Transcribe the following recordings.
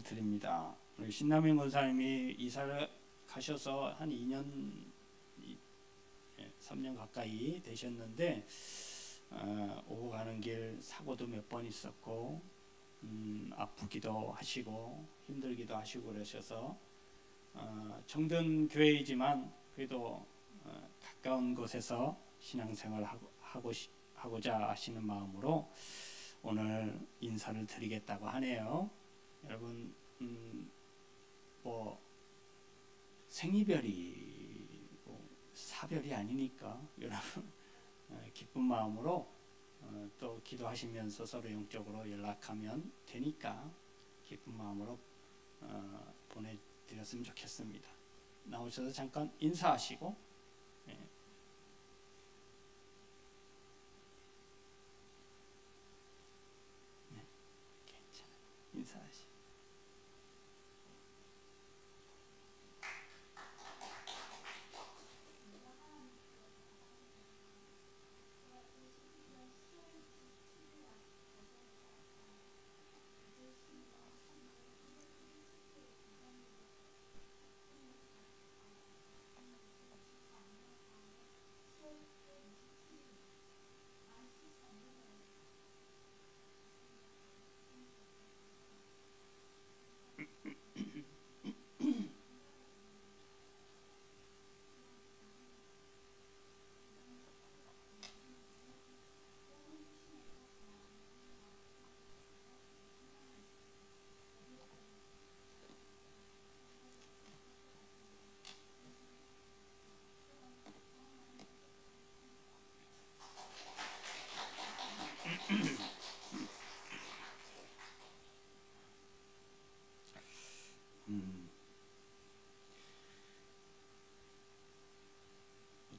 드립니다. 우리 신남현 권사님이 이사를 가셔서 한 3년 가까이 되셨는데 오고 가는 길 사고도 몇 번 있었고 아프기도 하시고 힘들기도 하시고 그러셔서 정든 교회이지만 그래도 가까운 곳에서 신앙생활을 하고자 하시는 마음으로 오늘 인사를 드리겠다고 하네요. 여러분 뭐 생이별이 사별이 아니니까 여러분 기쁜 마음으로 또 기도하시면서 서로 영적으로 연락하면 되니까 기쁜 마음으로 보내드렸으면 좋겠습니다. 나오셔서 잠깐 인사하시고 네. 괜찮아요. 인사하시고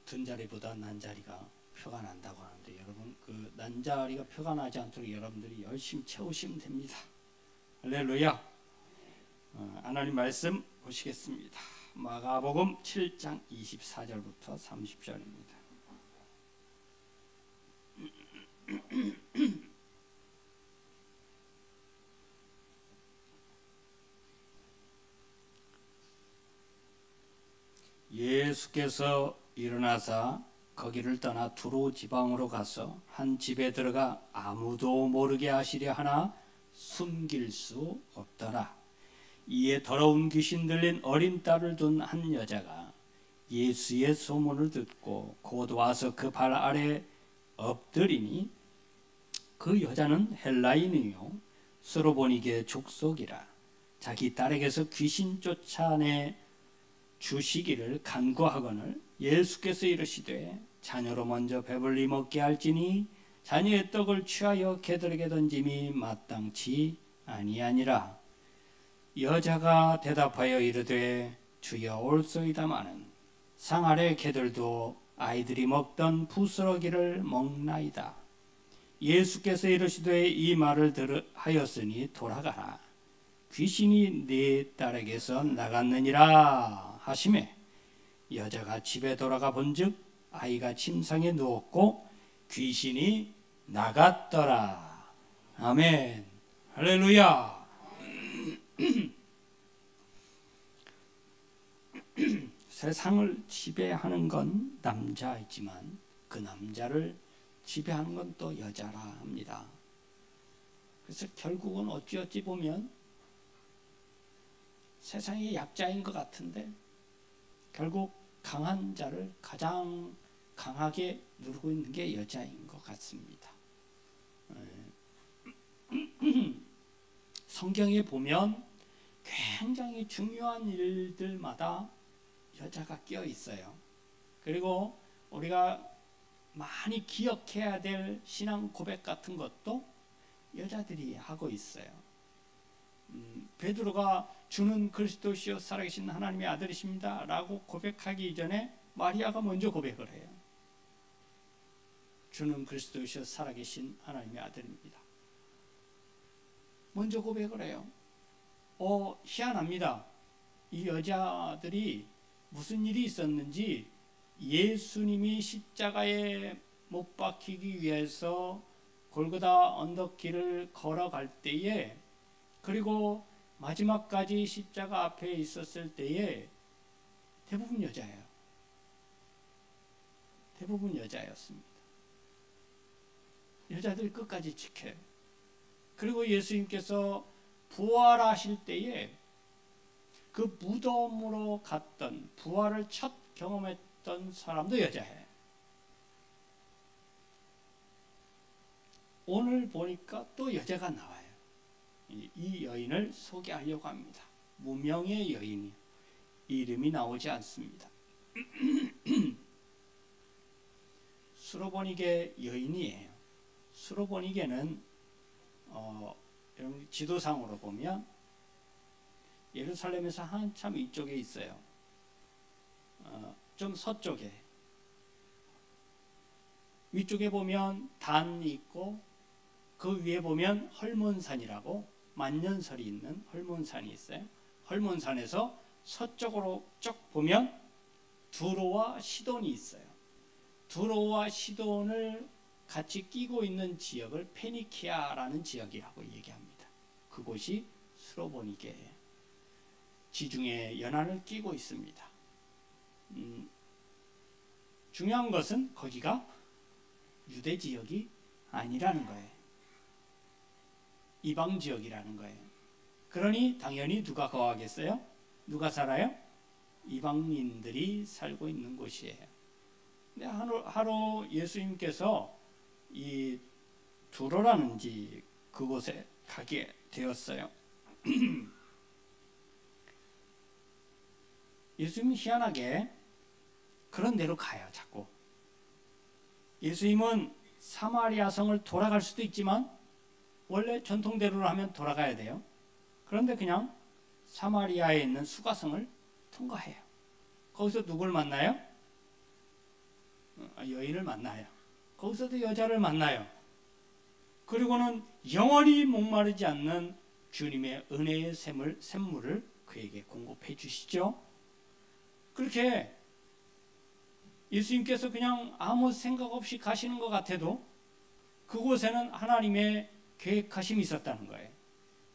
든 자리보다 난 자리가 표가 난다고 하는데 여러분 그 난 자리가 표가 나지 않도록 여러분들이 열심히 채우시면 됩니다. 할렐루야. 하나님 말씀 보시겠습니다. 마가복음 7장 24절부터 30절입니다. 예수께서 일어나사 거기를 떠나 두로 지방으로 가서 한 집에 들어가 아무도 모르게 하시려 하나 숨길 수 없더라. 이에 더러운 귀신 들린 어린 딸을 둔 한 여자가 예수의 소문을 듣고 곧 와서 그 발 아래 엎드리니 그 여자는 헬라인이요 스로보니게 족속이라. 자기 딸에게서 귀신 쫓아내 주시기를 간구하거늘 예수께서 이르시되 자녀로 먼저 배불리 먹게 할지니 자녀의 떡을 취하여 개들에게 던짐이 마땅치 아니하니라. 여자가 대답하여 이르되 주여 올소이다마는 상 아래 개들도 아이들이 먹던 부스러기를 먹나이다. 예수께서 이르시되 이 말을 하였으니 돌아가라. 귀신이 네 딸에게서 나갔느니라 하시매 여자가 집에 돌아가 본즉 아이가 침상에 누웠고 귀신이 나갔더라. 아멘. 할렐루야. 세상을 지배하는 건 남자이지만 그 남자를 지배하는 건 또 여자라 합니다. 그래서 결국은 어찌어찌 보면 세상의 약자인 것 같은데 결국 강한 자를 가장 강하게 누르고 있는 게 여자인 것 같습니다. 성경에 보면 굉장히 중요한 일들마다 여자가 끼어 있어요. 그리고 우리가 많이 기억해야 될 신앙 고백 같은 것도 여자들이 하고 있어요. 베드로가 주는 그리스도시요 살아계신 하나님의 아들이십니다 라고 고백하기 이전에 마리아가 먼저 고백을 해요. 주는 그리스도시요 살아계신 하나님의 아들입니다. 먼저 고백을 해요. 희한합니다. 이 여자들이 무슨 일이 있었는지 예수님이 십자가에 못 박히기 위해서 골고다 언덕길을 걸어갈 때에 그리고 마지막까지 십자가 앞에 있었을 때에 대부분 여자예요. 대부분 여자였습니다. 여자들이 끝까지 지켜요. 그리고 예수님께서 부활하실 때에 그 무덤으로 갔던, 부활을 첫 경험했던 사람도 여자예요. 오늘 보니까 또 여자가 나와요. 이 여인을 소개하려고 합니다. 무명의 여인이, 이름이 나오지 않습니다. 수로보니게 여인이에요. 수로보니게는 여러분 지도상으로 보면 예루살렘에서 한참 이쪽에 있어요. 좀 서쪽에. 위쪽에 보면 단이 있고 그 위에 보면 헐몬산이라고 만년설이 있는 헐몬산이 있어요. 헐몬산에서 서쪽으로 쭉 보면 두로와 시돈이 있어요. 두로와 시돈을 같이 끼고 있는 지역을 페니키아라는 지역이라고 얘기합니다. 그곳이 수로보니게예요. 지중해 연안을 끼고 있습니다. 중요한 것은 거기가 유대 지역이 아니라는 거예요. 이방 지역이라는 거예요. 그러니 당연히 누가 거하겠어요? 누가 살아요? 이방인들이 살고 있는 곳이에요. 근데 하루 예수님께서 이 두로라는 그곳에 가게 되었어요. 예수님이 희한하게 그런 데로 가요. 자꾸. 예수님은 사마리아 성을 돌아갈 수도 있지만 원래 전통대로 하면 돌아가야 돼요. 그런데 그냥 사마리아에 있는 수가성을 통과해요. 거기서 누굴 만나요? 여인을 만나요. 거기서도 여자를 만나요. 그리고는 영원히 목마르지 않는 주님의 은혜의 샘물을 그에게 공급해 주시죠. 그렇게 예수님께서 그냥 아무 생각 없이 가시는 것 같아도 그곳에는 하나님의 계획하심이 있었다는 거예요.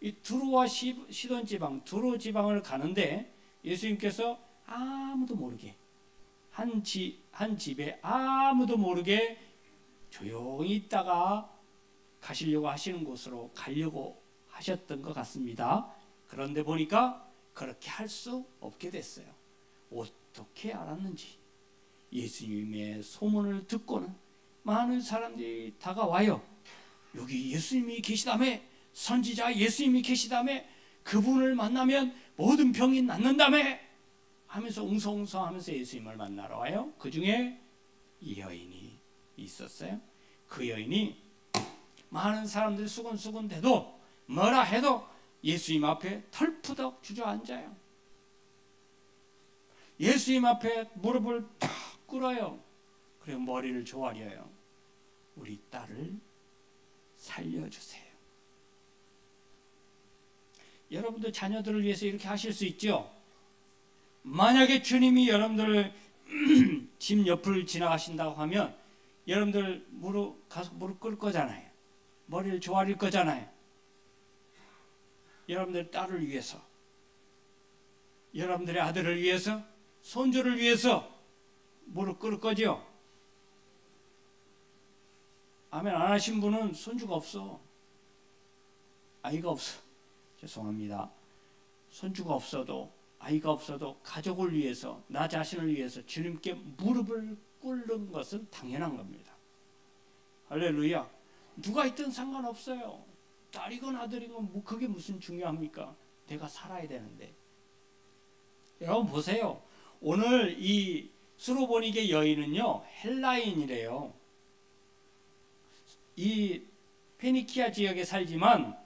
이 두로와 시돈 지방, 두로 지방을 가는데 예수님께서 아무도 모르게 한 집에 아무도 모르게 조용히 있다가 가시려고 하시는 곳으로 가려고 하셨던 것 같습니다. 그런데 보니까 그렇게 할 수 없게 됐어요. 어떻게 알았는지 예수님의 소문을 듣고는 많은 사람들이 다가와요. 여기 예수님이 계시다며, 선지자 예수님이 계시다며, 그분을 만나면 모든 병이 낫는다며 하면서 웅성웅성하면서 예수님을 만나러 와요. 그 중에 이 여인이 있었어요. 그 여인이 많은 사람들이 수군수군대도 뭐라 해도 예수님 앞에 털푸덕 주저앉아요. 예수님 앞에 무릎을 탁 꿇어요. 그리고 머리를 조아려요. 우리 딸을 살려주세요. 여러분들 자녀들을 위해서 이렇게 하실 수 있죠? 만약에 주님이 여러분들을 집 옆을 지나가신다고 하면 여러분들 가서 무릎 꿇을 거잖아요. 머리를 조아릴 거잖아요. 여러분들 딸을 위해서, 여러분들의 아들을 위해서, 손주를 위해서 무릎 꿇을 거죠? 아멘 안 하신 분은 손주가 없어. 아이가 없어. 죄송합니다. 손주가 없어도, 아이가 없어도 가족을 위해서, 나 자신을 위해서 주님께 무릎을 꿇는 것은 당연한 겁니다. 할렐루야. 누가 있든 상관없어요. 딸이건 아들이건 그게 무슨 중요합니까? 내가 살아야 되는데. 여러분 보세요. 오늘 이 수로보니게 여인은요, 헬라인이래요. 이 페니키아 지역에 살지만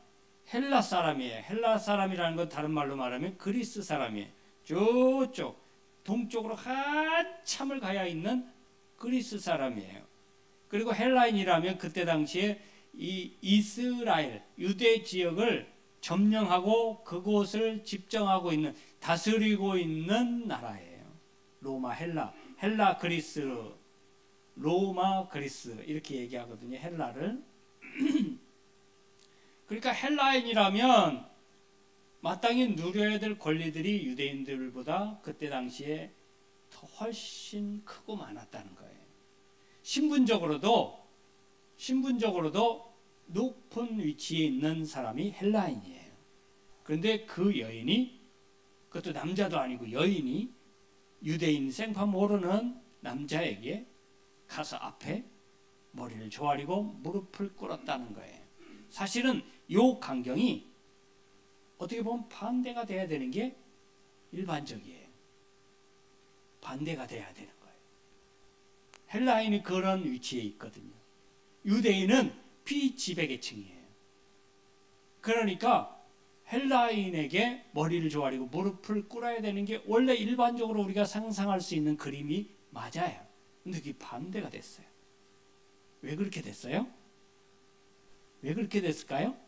헬라 사람이에요. 헬라 사람이라는 건 다른 말로 말하면 그리스 사람이에요. 저쪽 동쪽으로 한참을 가야 있는 그리스 사람이에요. 그리고 헬라인이라면 그때 당시에 이 이스라엘 유대 지역을 점령하고 그곳을 집정하고 있는, 다스리고 있는 나라예요. 로마, 헬라 그리스, 로마 그리스 이렇게 얘기하거든요. 헬라를. 그러니까 헬라인이라면 마땅히 누려야 될 권리들이 유대인들보다 그때 당시에 더 훨씬 크고 많았다는 거예요. 신분적으로도 높은 위치에 있는 사람이 헬라인이에요. 그런데 그 여인이, 그것도 남자도 아니고 여인이 유대인 생판 모르는 남자에게 가서 앞에 머리를 조아리고 무릎을 꿇었다는 거예요. 사실은 이 광경이 어떻게 보면 반대가 돼야 되는 게 일반적이에요. 반대가 돼야 되는 거예요. 헬라인이 그런 위치에 있거든요. 유대인은 비지배계층이에요. 그러니까 헬라인에게 머리를 조아리고 무릎을 꿇어야 되는 게 원래 일반적으로 우리가 상상할 수 있는 그림이 맞아요. 근데 그게 반대가 됐어요. 왜 그렇게 됐어요? 왜 그렇게 됐을까요?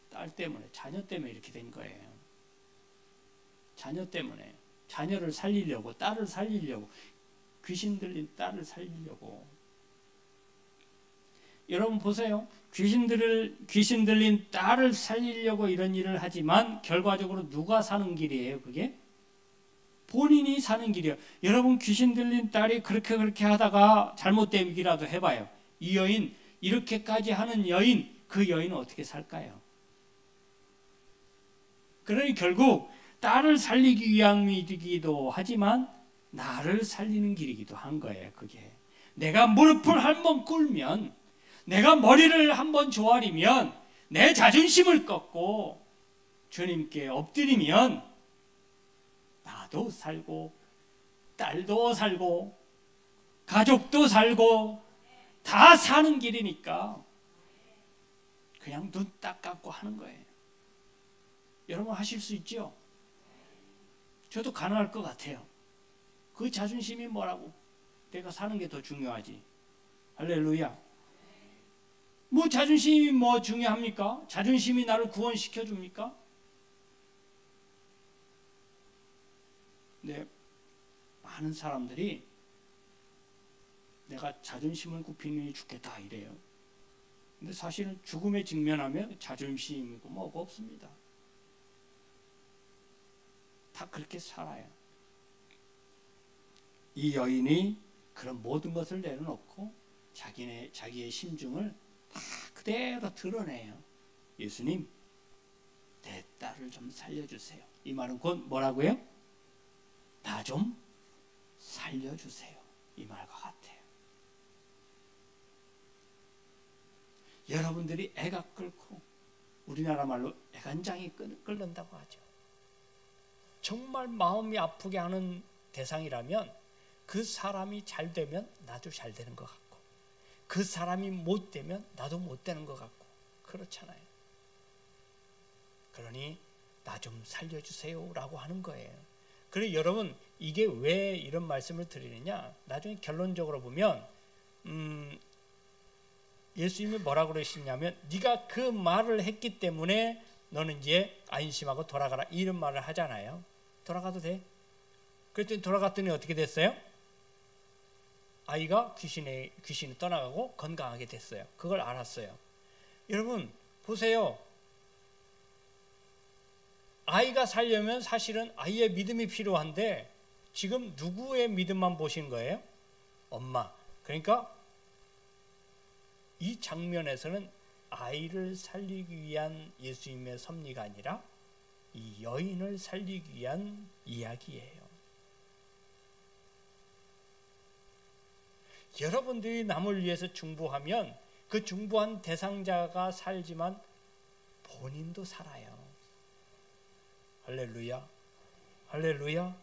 딸 때문에, 자녀 때문에 이렇게 된 거예요. 자녀 때문에. 자녀를 살리려고, 딸을 살리려고, 귀신 들린 딸을 살리려고. 여러분 보세요. 귀신 들린 딸을 살리려고 이런 일을 하지만 결과적으로 누가 사는 길이에요, 그게? 본인이 사는 길이에요. 여러분 귀신 들린 딸이 그렇게 하다가 잘못되기라도 해봐요. 이 여인, 이렇게까지 하는 여인, 그 여인은 어떻게 살까요? 그러니 결국 딸을 살리기 위함이기도 하지만 나를 살리는 길이기도 한 거예요. 그게 내가 무릎을 한번 꿇으면, 내가 머리를 한번 조아리면, 내 자존심을 꺾고 주님께 엎드리면 나도 살고 딸도 살고 가족도 살고 다 사는 길이니까 그냥 눈 딱 감고 하는 거예요. 여러분 하실 수 있죠? 저도 가능할 것 같아요. 그 자존심이 뭐라고? 내가 사는 게 더 중요하지. 할렐루야. 뭐 자존심이 뭐 중요합니까? 자존심이 나를 구원시켜 줍니까? 네, 많은 사람들이 내가 자존심을 굽히니 죽겠다 이래요. 근데 사실은 죽음에 직면하면 자존심이고 뭐가 없습니다. 다 그렇게 살아요. 이 여인이 그런 모든 것을 내려놓고 자기의 심중을 다 그대로 드러내요. 예수님, 내 딸을 좀 살려주세요. 이 말은 곧 뭐라고요? 나 좀 살려주세요. 이 말과 같아요. 여러분들이 애가 끓고, 우리나라 말로 애간장이 끓는다고 하죠. 정말 마음이 아프게 하는 대상이라면 그 사람이 잘 되면 나도 잘 되는 것 같고, 그 사람이 못 되면 나도 못 되는 것 같고, 그렇잖아요. 그러니 나 좀 살려주세요 라고 하는 거예요. 그래서 여러분, 이게 왜 이런 말씀을 드리느냐, 나중에 결론적으로 보면 예수님이 뭐라고 그러시냐면, 네가 그 말을 했기 때문에 너는 이제 안심하고 돌아가라, 이런 말을 하잖아요. 돌아가도 돼? 그랬더니 돌아갔더니 어떻게 됐어요? 아이가 귀신이 떠나가고 건강하게 됐어요. 그걸 알았어요. 여러분 보세요. 아이가 살려면 사실은 아이의 믿음이 필요한데 지금 누구의 믿음만 보신 거예요? 엄마. 그러니까 이 장면에서는 아이를 살리기 위한 예수님의 섭리가 아니라 이 여인을 살리기 위한 이야기예요. 여러분들이 남을 위해서 중보하면 그 중보한 대상자가 살지만 본인도 살아요. 할렐루야. 할렐루야.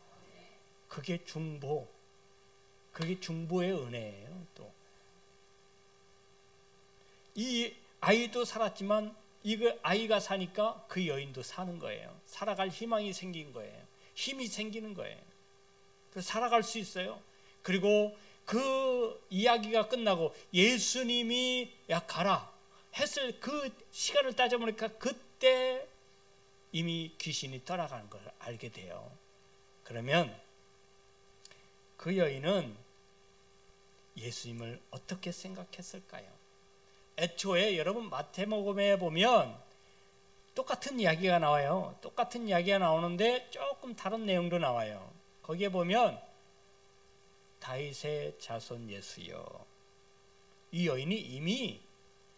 그게 중보. 그게 중보의 은혜예요. 또 이 아이도 살았지만 이거 아이가 사니까 그 여인도 사는 거예요. 살아갈 희망이 생긴 거예요. 힘이 생기는 거예요. 그래서 살아갈 수 있어요. 그리고 그 이야기가 끝나고 예수님이 야 가라 했을 그 시간을 따져보니까 그때 이미 귀신이 떠나가는 걸 알게 돼요. 그러면 그 여인은 예수님을 어떻게 생각했을까요? 애초에 여러분 마태복음에 보면 똑같은 이야기가 나와요. 똑같은 이야기가 나오는데 조금 다른 내용도 나와요. 거기에 보면 다윗의 자손 예수여. 이 여인이 이미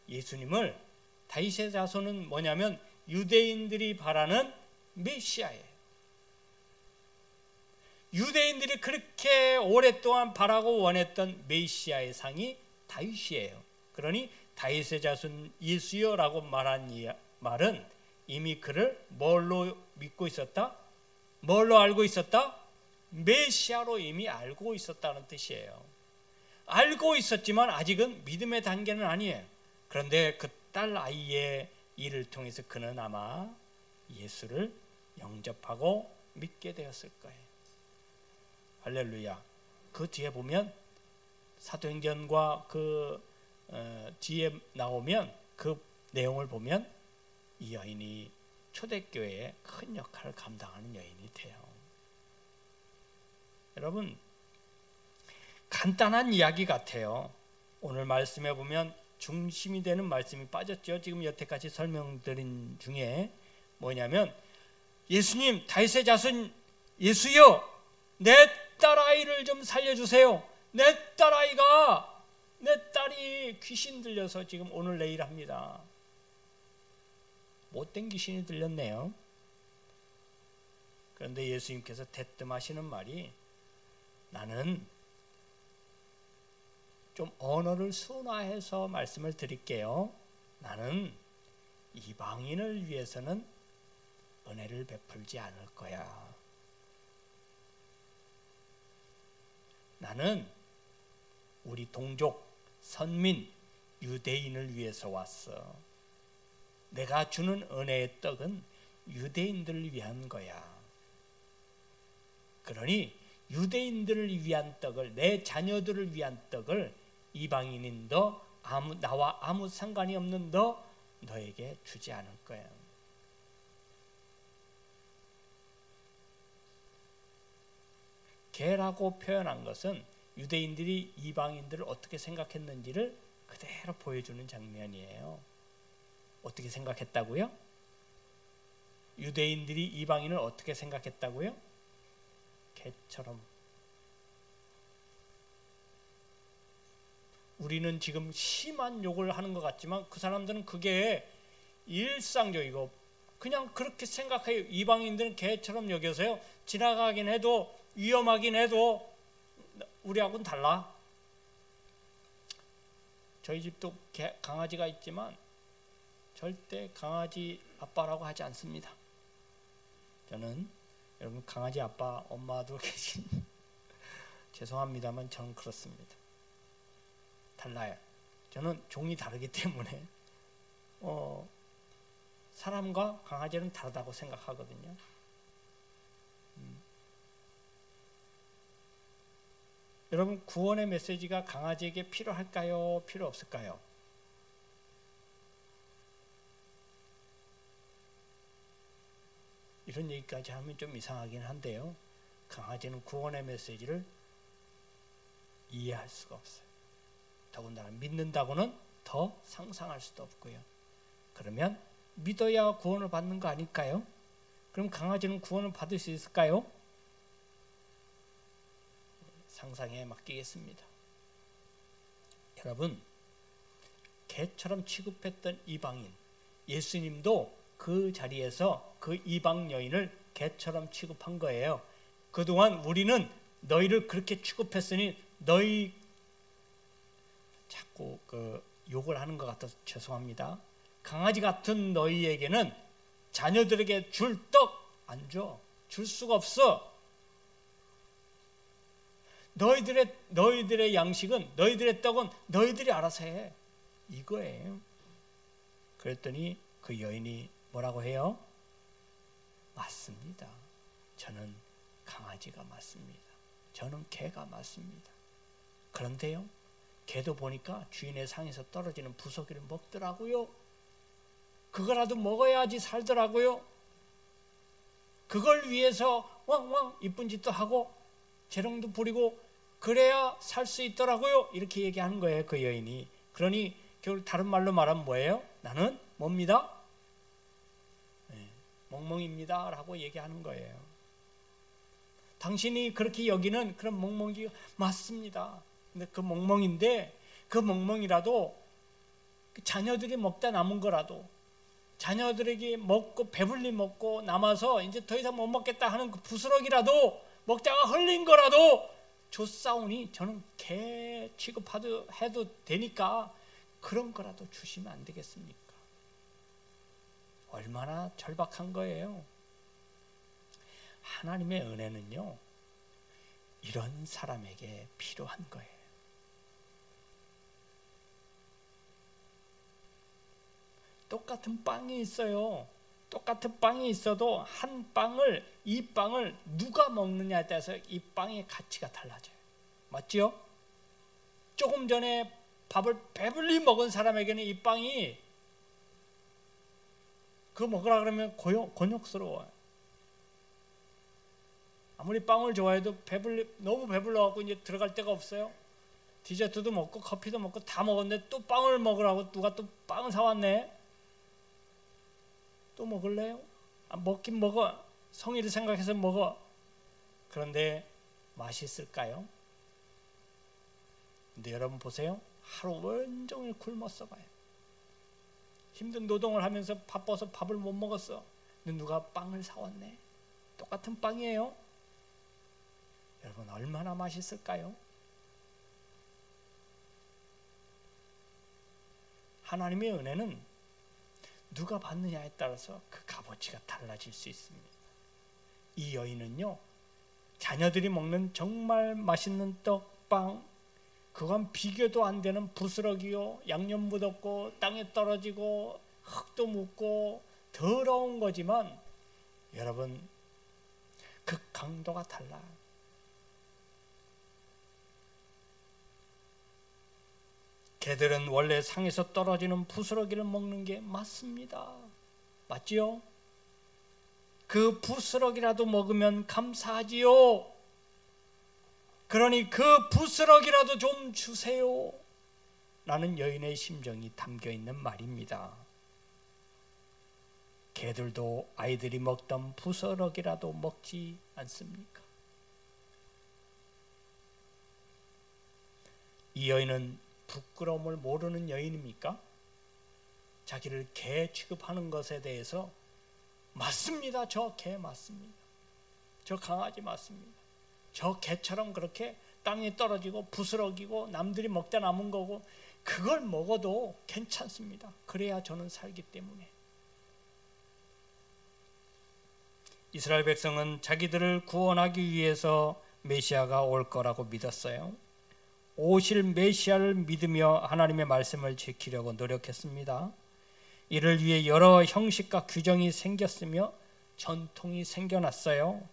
예수님을, 다윗의 자손은 뭐냐면 유대인들이 바라는 메시아예요. 유대인들이 그렇게 오랫동안 바라고 원했던 메시아의 상이 다윗이에요. 그러니 다윗의 자손 예수여라고 말한 이 말은 이미 그를 뭘로 믿고 있었다? 뭘로 알고 있었다? 메시아로 이미 알고 있었다는 뜻이에요. 알고 있었지만 아직은 믿음의 단계는 아니에요. 그런데 그 딸 아이의 일을 통해서 그는 아마 예수를 영접하고 믿게 되었을 거예요. 할렐루야. 그 뒤에 보면 사도행전과 그 뒤에 나오면 그 내용을 보면 이 여인이 초대교회에 큰 역할을 감당하는 여인이 돼요. 여러분, 간단한 이야기 같아요. 오늘 말씀에 보면 중심이 되는 말씀이 빠졌죠. 지금 여태까지 설명드린 중에 뭐냐면, 예수님, 다윗의 자손 예수여, 내 딸아이를 좀 살려주세요. 내 딸이 귀신 들려서 지금 오늘 내일 합니다. 못된 귀신이 들렸네요. 그런데 예수님께서 대뜸 하시는 말이, 나는 좀 언어를 순화해서 말씀을 드릴게요. 나는 이방인을 위해서는 은혜를 베풀지 않을 거야. 나는 우리 동족, 선민, 유대인을 위해서 왔어. 내가 주는 은혜의 떡은 유대인들을 위한 거야. 그러니 유대인들을 위한 떡을, 내 자녀들을 위한 떡을 이방인인 나와 아무 상관이 없는 너에게 주지 않을 거야. 개라고 표현한 것은 유대인들이 이방인들을 어떻게 생각했는지를 그대로 보여주는 장면이에요. 어떻게 생각했다고요? 유대인들이 이방인을 어떻게 생각했다고요? 개처럼. 우리는 지금 심한 욕을 하는 것 같지만 그 사람들은 그게 일상적이고 그냥 그렇게 생각해요. 이방인들은 개처럼 여겨서요, 지나가긴 해도, 위험하긴 해도 우리하고는 달라. 저희 집도 강아지가 있지만 절대 강아지 아빠라고 하지 않습니다. 저는, 여러분, 강아지 아빠, 엄마도 계신 죄송합니다만 저는 그렇습니다. 달라요. 저는 종이 다르기 때문에 사람과 강아지는 다르다고 생각하거든요. 여러분, 구원의 메시지가 강아지에게 필요할까요? 필요 없을까요? 이런 얘기까지 하면 좀 이상하긴 한데요, 강아지는 구원의 메시지를 이해할 수가 없어요. 더군다나 믿는다고는 더 상상할 수도 없고요. 그러면 믿어야 구원을 받는 거 아닐까요? 그럼 강아지는 구원을 받을 수 있을까요? 상상에 맡기겠습니다. 여러분, 개처럼 취급했던 이방인, 예수님도 그 자리에서 그 이방 여인을 개처럼 취급한 거예요. 그동안 우리는 너희를 그렇게 취급했으니 너희, 자꾸 욕을 하는 것 같아서 죄송합니다. 강아지 같은 너희에게는 자녀들에게 줄 떡 안 줘. 줄 수가 없어. 너희들의 양식은, 너희들의 떡은 너희들이 알아서 해. 이거예요. 그랬더니 그 여인이 뭐라고 해요? 맞습니다. 저는 강아지가 맞습니다. 저는 개가 맞습니다. 그런데요, 개도 보니까 주인의 상에서 떨어지는 부서기를 먹더라고요. 그거라도 먹어야지 살더라고요. 그걸 위해서 왕왕 이쁜 짓도 하고 재롱도 부리고 그래야 살 수 있더라고요. 이렇게 얘기하는 거예요, 그 여인이. 그러니 결국 다른 말로 말하면 뭐예요? 나는 뭡니다? 멍멍입니다 라고 얘기하는 거예요. 당신이 그렇게 여기는 그런 멍멍이 맞습니다. 근데 그 멍멍인데 그 멍멍이라도 자녀들이 먹다 남은 거라도 자녀들에게 먹고 배불리 먹고 남아서 이제 더 이상 못 먹겠다 하는 그 부스러기라도 먹다가 흘린 거라도 줬사오니 저는 개 취급해도 되니까 그런 거라도 주시면 안 되겠습니까? 얼마나 절박한 거예요. 하나님의 은혜는요, 이런 사람에게 필요한 거예요. 똑같은 빵이 있어요. 똑같은 빵이 있어도 이 빵을 누가 먹느냐에 따라서 이 빵의 가치가 달라져요. 맞지요? 조금 전에 밥을 배불리 먹은 사람에게는 이 빵이 그거 먹으라 그러면 곤욕스러워요. 아무리 빵을 좋아해도 너무 배불러갖고 이제 들어갈 데가 없어요. 디저트도 먹고 커피도 먹고 다 먹었는데 또 빵을 먹으라고 누가 또 빵을 사왔네. 또 먹을래요? 먹긴 먹어. 성의를 생각해서 먹어. 그런데 맛있을까요? 근데 여러분 보세요. 하루 온종일 굶었어 봐요. 힘든 노동을 하면서 바빠서 밥을 못 먹었어. 근데 누가 빵을 사왔네. 똑같은 빵이에요. 여러분 얼마나 맛있을까요? 하나님의 은혜는 누가 받느냐에 따라서 그 값어치가 달라질 수 있습니다. 이 여인은요, 자녀들이 먹는 정말 맛있는 떡, 빵, 그건 비교도 안 되는 부스러기요, 양념 묻었고 땅에 떨어지고 흙도 묻고 더러운 거지만 여러분 그 강도가 달라요. 개들은 원래 상에서 떨어지는 부스러기를 먹는 게 맞습니다. 맞지요? 그 부스러기라도 먹으면 감사하지요. 그러니 그 부스러기라도 좀 주세요 라는 여인의 심정이 담겨있는 말입니다. 개들도 아이들이 먹던 부스러기라도 먹지 않습니까? 이 여인은 부끄러움을 모르는 여인입니까? 자기를 개 취급하는 것에 대해서 맞습니다. 저 개 맞습니다. 저 강아지 맞습니다. 저 개처럼 그렇게 땅에 떨어지고 부스러기고 남들이 먹다 남은 거고 그걸 먹어도 괜찮습니다. 그래야 저는 살기 때문에. 이스라엘 백성은 자기들을 구원하기 위해서 메시아가 올 거라고 믿었어요. 오실 메시아를 믿으며 하나님의 말씀을 지키려고 노력했습니다. 이를 위해 여러 형식과 규정이 생겼으며 전통이 생겨났어요.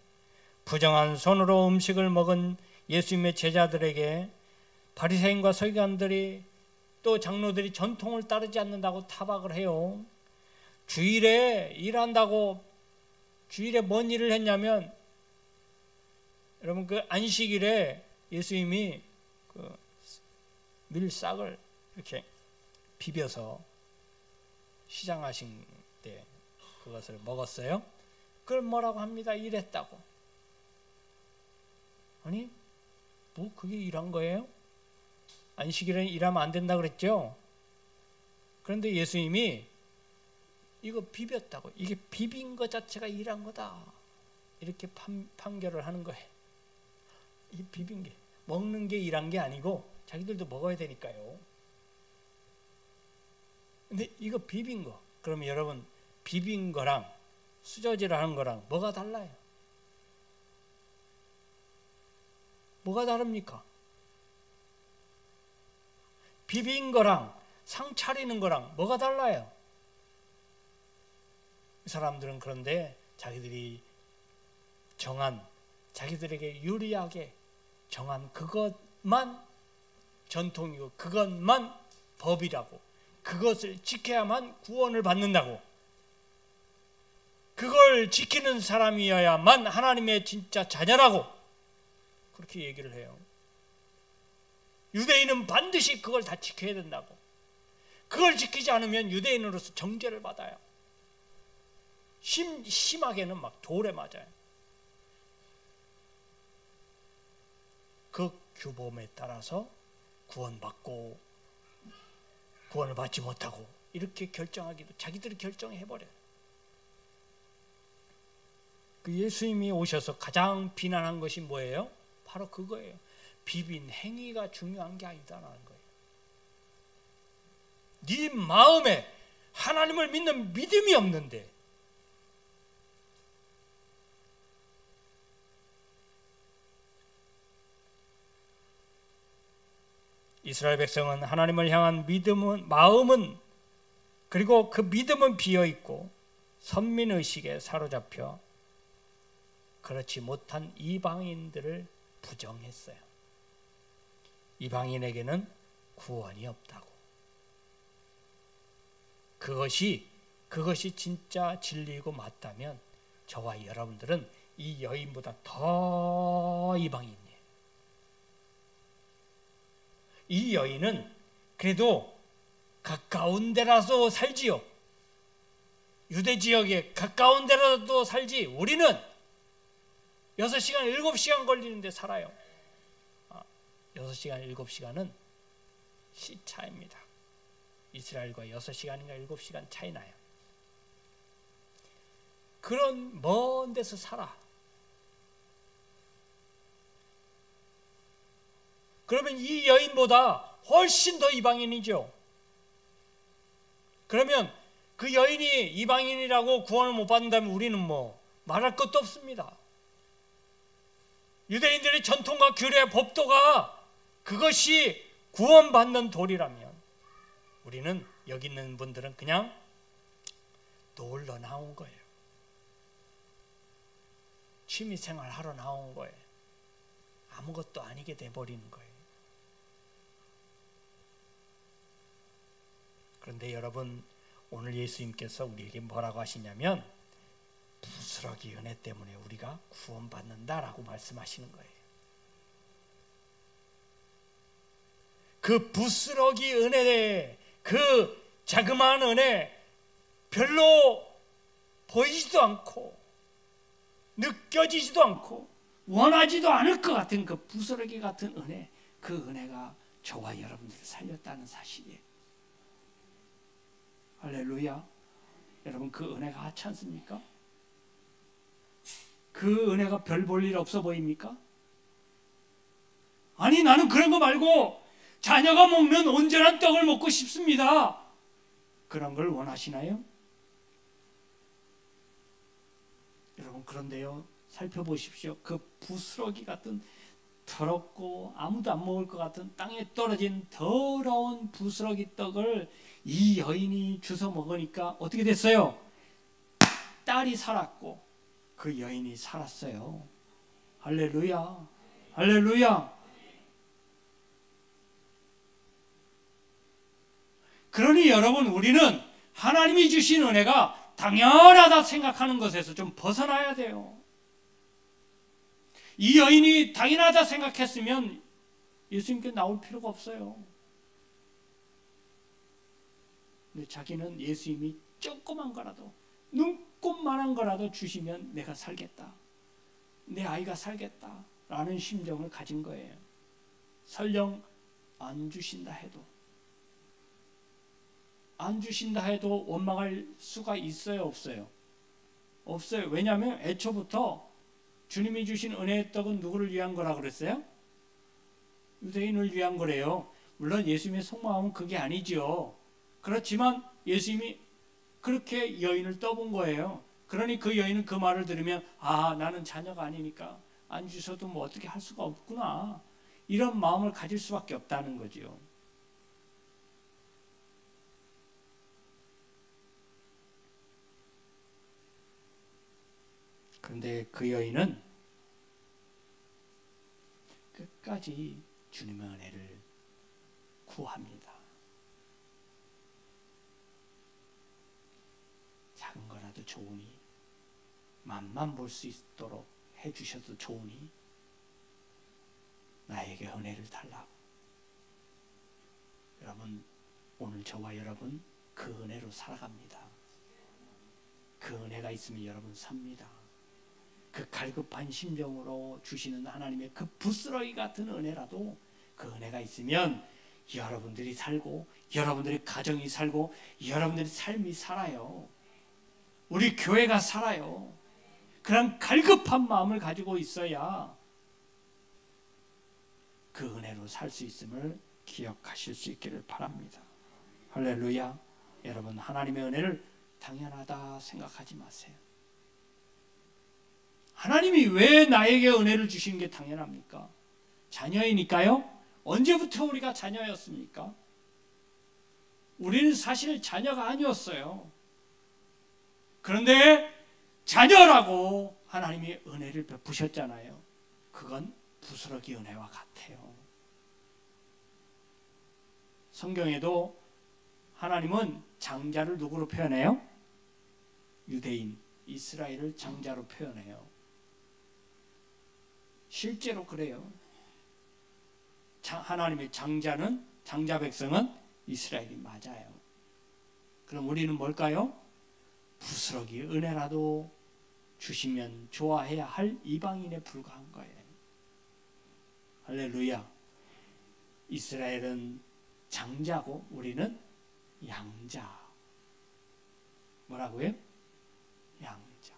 부정한 손으로 음식을 먹은 예수님의 제자들에게 바리새인과 서기관들이 또 장로들이 전통을 따르지 않는다고 타박을 해요. 주일에 일한다고 주일에 뭔 일을 했냐면 여러분 그 안식일에 예수님이 그 밀싹을 이렇게 비벼서 시장하신 때 그것을 먹었어요. 그걸 뭐라고 합니다. 일했다고. 아니 뭐 그게 일한 거예요? 안식일에는 일하면 안 된다 그랬죠. 그런데 예수님이 이거 비볐다고, 이게 비빈 것 자체가 일한 거다 이렇게 판결을 하는 거예요. 이 비빈 게 먹는 게 일한 게 아니고 자기들도 먹어야 되니까요. 근데 이거 비빈 거, 그러면 여러분 비빈 거랑 수저질을 하는 거랑 뭐가 달라요? 뭐가 다릅니까? 비빈 거랑 상 차리는 거랑 뭐가 달라요? 이 사람들은 그런데 자기들이 정한, 자기들에게 유리하게 정한 그것만 전통이고 그것만 법이라고, 그것을 지켜야만 구원을 받는다고, 그걸 지키는 사람이어야만 하나님의 진짜 자녀라고 그렇게 얘기를 해요. 유대인은 반드시 그걸 다 지켜야 된다고. 그걸 지키지 않으면 유대인으로서 정죄를 받아요. 심하게는 막 돌에 맞아요. 그 규범에 따라서 구원받고 구원을 받지 못하고 이렇게 결정하기도 자기들이 결정해버려요. 그 예수님이 오셔서 가장 비난한 것이 뭐예요? 바로 그거예요. 비빈 행위가 중요한 게 아니다라는 거예요. 네 마음에 하나님을 믿는 믿음이 없는데 이스라엘 백성은 하나님을 향한 마음은 그리고 그 믿음은 비어있고 선민의식에 사로잡혀 그렇지 못한 이방인들을 부정했어요. 이방인에게는 구원이 없다고. 그것이 진짜 진리이고 맞다면 저와 여러분들은 이 여인보다 더 이방인이에요. 이 여인은 그래도 가까운 데라도 살지요. 유대 지역에 가까운 데라도 살지. 우리는 6시간, 7시간 걸리는데 살아요. 6시간, 7시간은 시차입니다. 이스라엘과 6시간인가 7시간 차이 나요. 그런 먼 데서 살아. 그러면 이 여인보다 훨씬 더 이방인이죠. 그러면 그 여인이 이방인이라고 구원을 못 받는다면 우리는 뭐 말할 것도 없습니다. 유대인들의 전통과 규례, 법도가 그것이 구원받는 도리라면 우리는 여기 있는 분들은 그냥 놀러 나온 거예요. 취미생활 하러 나온 거예요. 아무것도 아니게 돼버리는 거예요. 그런데 여러분, 오늘 예수님께서 우리에게 뭐라고 하시냐면 부스러기 은혜 때문에 우리가 구원받는다라고 말씀하시는 거예요. 그 부스러기 은혜, 그 자그마한 은혜, 별로 보이지도 않고 느껴지지도 않고 원하지도 않을 것 같은 그 부스러기 같은 은혜, 그 은혜가 저와 여러분들을 살렸다는 사실이에요. 할렐루야. 여러분, 그 은혜가 하찮지 않습니까? 그 은혜가 별 볼 일 없어 보입니까? 아니, 나는 그런 거 말고 자녀가 먹는 온전한 떡을 먹고 싶습니다. 그런 걸 원하시나요? 여러분, 그런데요, 살펴보십시오. 그 부스러기 같은 더럽고 아무도 안 먹을 것 같은 땅에 떨어진 더러운 부스러기 떡을 이 여인이 주워 먹으니까 어떻게 됐어요? 딸이 살았고 그 여인이 살았어요. 할렐루야. 할렐루야. 그러니 여러분, 우리는 하나님이 주신 은혜가 당연하다 생각하는 것에서 좀 벗어나야 돼요. 이 여인이 당연하다 생각했으면 예수님께 나올 필요가 없어요. 근데 자기는 예수님이 조그만 거라도, 눈곱만한 거라도 주시면 내가 살겠다, 내 아이가 살겠다 라는 심정을 가진 거예요. 설령 안 주신다 해도, 안 주신다 해도 원망할 수가 있어요, 없어요? 없어요. 왜냐하면 애초부터 주님이 주신 은혜의 떡은 누구를 위한 거라 그랬어요? 유대인을 위한 거래요. 물론 예수님의 속마음은 그게 아니죠. 그렇지만 예수님이 그렇게 여인을 떠본 거예요. 그러니 그 여인은 그 말을 들으면, 아, 나는 자녀가 아니니까 안 주셔도 뭐 어떻게 할 수가 없구나, 이런 마음을 가질 수밖에 없다는 거죠. 그런데 그 여인은 끝까지 주님의 은혜를 구합니다. 작은 거라도 좋으니, 맛만 볼 수 있도록 해주셔도 좋으니 나에게 은혜를 달라고. 여러분, 오늘 저와 여러분 그 은혜로 살아갑니다. 그 은혜가 있으면 여러분 삽니다. 그 갈급한 심정으로 주시는 하나님의 그 부스러기 같은 은혜라도 그 은혜가 있으면 여러분들이 살고 여러분들의 가정이 살고 여러분들의 삶이 살아요. 우리 교회가 살아요. 그런 갈급한 마음을 가지고 있어야 그 은혜로 살 수 있음을 기억하실 수 있기를 바랍니다. 할렐루야. 여러분, 하나님의 은혜를 당연하다 생각하지 마세요. 하나님이 왜 나에게 은혜를 주시는 게 당연합니까? 자녀이니까요. 언제부터 우리가 자녀였습니까? 우리는 사실 자녀가 아니었어요. 그런데 자녀라고 하나님이 은혜를 베푸셨잖아요. 그건 부스러기 은혜와 같아요. 성경에도 하나님은 장자를 누구로 표현해요? 유대인, 이스라엘을 장자로 표현해요. 실제로 그래요. 하나님의 장자 백성은 이스라엘이 맞아요. 그럼 우리는 뭘까요? 부스러기 은혜라도 주시면 좋아해야 할 이방인에 불과한 거예요. 할렐루야. 이스라엘은 장자고 우리는 양자. 뭐라고요? 양자.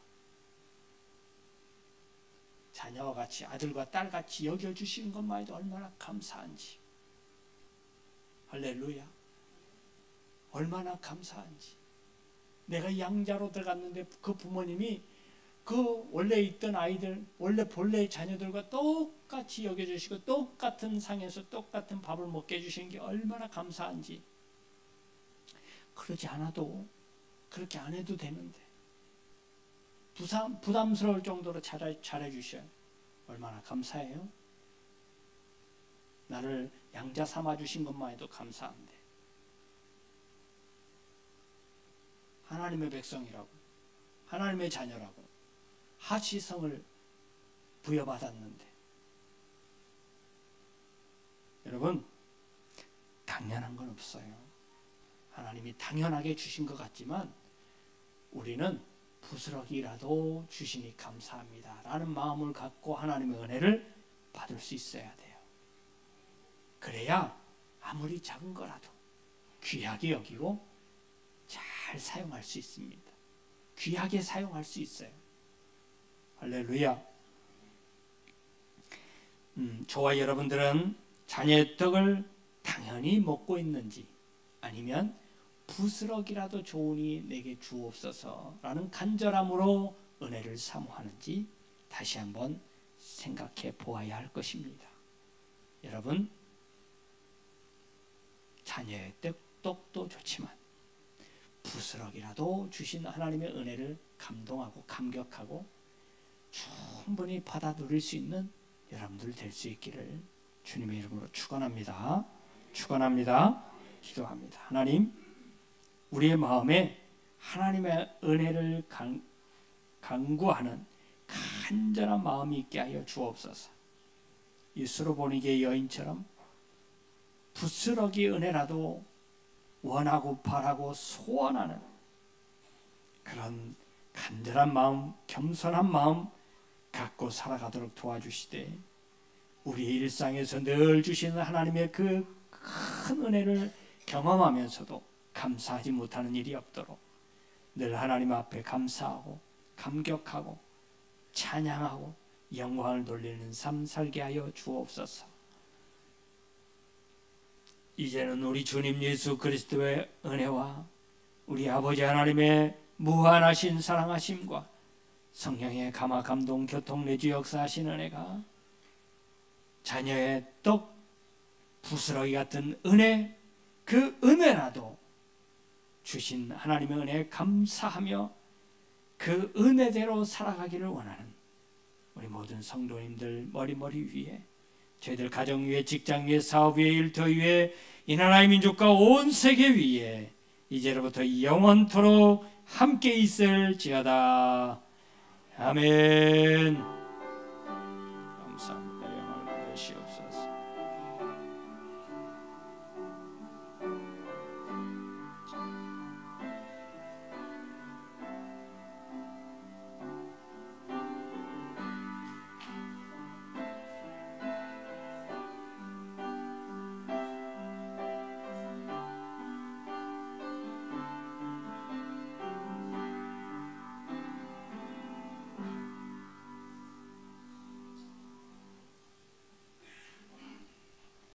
자녀와 같이, 아들과 딸같이 여겨주시는 것만 해도 얼마나 감사한지. 할렐루야. 얼마나 감사한지. 내가 양자로 들어갔는데 그 부모님이 그 원래 있던 아이들, 본래의 자녀들과 똑같이 여겨주시고 똑같은 상에서 똑같은 밥을 먹게 해주시는 게 얼마나 감사한지. 그러지 않아도, 그렇게 안 해도 되는데 부담스러울 정도로 잘해주셔요. 얼마나 감사해요. 나를 양자 삼아주신 것만 해도 감사한데, 하나님의 백성이라고, 하나님의 자녀라고 하시성을 부여받았는데, 여러분, 당연한 건 없어요. 하나님이 당연하게 주신 것 같지만 우리는 부스러기라도 주시니 감사합니다 라는 마음을 갖고 하나님의 은혜를 받을 수 있어야 돼요. 그래야 아무리 작은 거라도 귀하게 여기고 잘 사용할 수 있습니다. 귀하게 사용할 수 있어요. 할렐루야. 저와 여러분들은 자녀의 떡을 당연히 먹고 있는지, 아니면 부스러기라도 좋으니 내게 주옵소서 라는 간절함으로 은혜를 사모하는지 다시 한번 생각해 보아야 할 것입니다. 여러분, 자녀의 떡도 좋지만 부스러기라도 주신 하나님의 은혜를 감동하고 감격하고 충분히 받아 누릴 수 있는 여러분들 될 수 있기를 주님의 이름으로 축원합니다. 축원합니다. 기도합니다. 하나님, 우리의 마음에 하나님의 은혜를 간구하는 간절한 마음이 있게 하여 주옵소서. 이 수로보니게 여인처럼 부스러기 은혜라도 원하고 바라고 소원하는 그런 간절한 마음, 겸손한 마음 갖고 살아가도록 도와주시되, 우리의 일상에서 늘 주시는 하나님의 그 큰 은혜를 경험하면서도 감사하지 못하는 일이 없도록 늘 하나님 앞에 감사하고 감격하고 찬양하고 영광을 돌리는 삶 살게 하여 주옵소서. 이제는 우리 주님 예수 그리스도의 은혜와 우리 아버지 하나님의 무한하신 사랑하심과 성령의 감화 감동 교통 내주 역사하신 은혜가, 자녀의 떡 부스러기 같은 은혜, 그 은혜라도 주신 하나님의 은혜에 감사하며 그 은혜대로 살아가기를 원하는 우리 모든 성도님들 머리 위에, 저희들 가정 위에, 직장 위에, 사업 위에, 일터 위에, 이 나라의 민족과 온 세계 위에 이제로부터 영원토록 함께 있을지어다. 아멘.